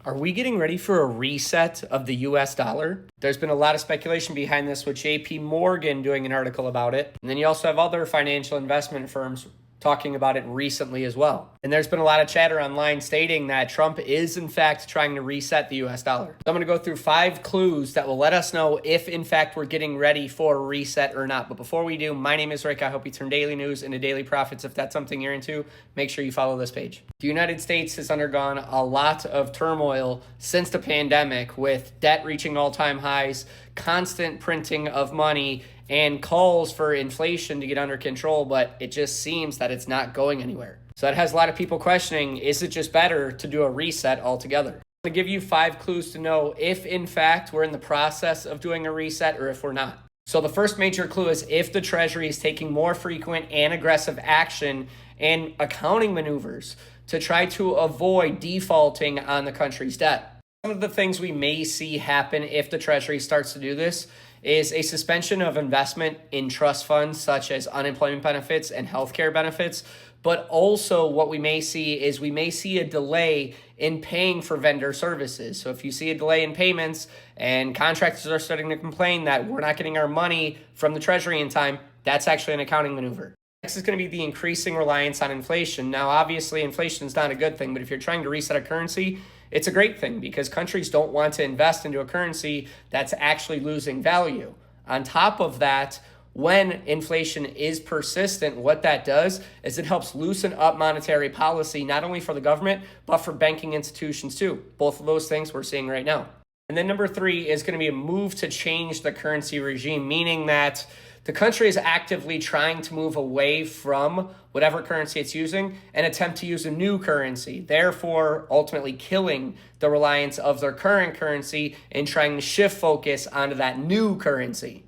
Are we getting ready for a reset of the US dollar? There's been a lot of speculation behind this with JP Morgan doing an article about it. And then you also have other financial investment firms talking about it recently as well. And there's been a lot of chatter online stating that Trump is in fact trying to reset the US dollar. So I'm going to go through 5 clues that will let us know if in fact we're getting ready for a reset or not. But before we do, my name is Rick. I hope you turn daily news into daily profits. If that's something you're into, make sure you follow this page. The United States has undergone a lot of turmoil since the pandemic, with debt reaching all-time highs, constant printing of money, and calls for inflation to get under control, but it just seems that it's not going anywhere. So that has a lot of people questioning, is it just better to do a reset altogether? I'm going to give you 5 clues to know if in fact we're in the process of doing a reset or if we're not. So the first major clue is if the Treasury is taking more frequent and aggressive action and accounting maneuvers to try to avoid defaulting on the country's debt. Some of the things we may see happen if the Treasury starts to do this is a suspension of investment in trust funds such as unemployment benefits and healthcare benefits. But also what we may see is we may see a delay in paying for vendor services. So if you see a delay in payments and contractors are starting to complain that we're not getting our money from the Treasury in time, that's actually an accounting maneuver. Next is going to be the increasing reliance on inflation. Now, obviously, inflation is not a good thing, but if you're trying to reset a currency, it's a great thing because countries don't want to invest into a currency that's actually losing value. On top of that, when inflation is persistent, what that does is it helps loosen up monetary policy, not only for the government, but for banking institutions too. Both of those things we're seeing right now. And then number 3 is going to be a move to change the currency regime, meaning that the country is actively trying to move away from whatever currency it's using and attempt to use a new currency, therefore ultimately killing the reliance of their current currency and trying to shift focus onto that new currency.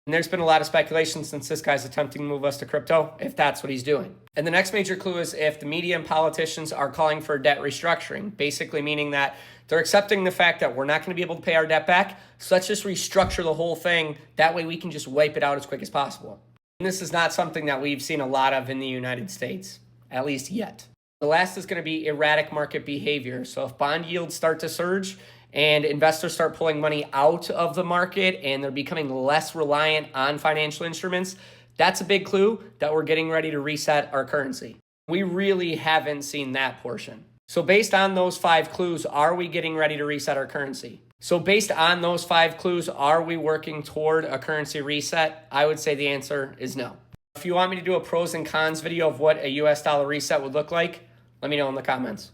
And there's been a lot of speculation since this guy's attempting to move us to crypto, if that's what he's doing. And the next major clue is if the media and politicians are calling for debt restructuring, basically meaning that they're accepting the fact that we're not going to be able to pay our debt back, so let's just restructure the whole thing. That way we can just wipe it out as quick as possible. And this is not something that we've seen a lot of in the United States, at least yet. The last is going to be erratic market behavior. So if bond yields start to surge and investors start pulling money out of the market and they're becoming less reliant on financial instruments, that's a big clue that we're getting ready to reset our currency. We really haven't seen that portion. So based on those 5 clues, are we getting ready to reset our currency? So based on those 5 clues, are we working toward a currency reset? I would say the answer is no. If you want me to do a pros and cons video of what a US dollar reset would look like, let me know in the comments.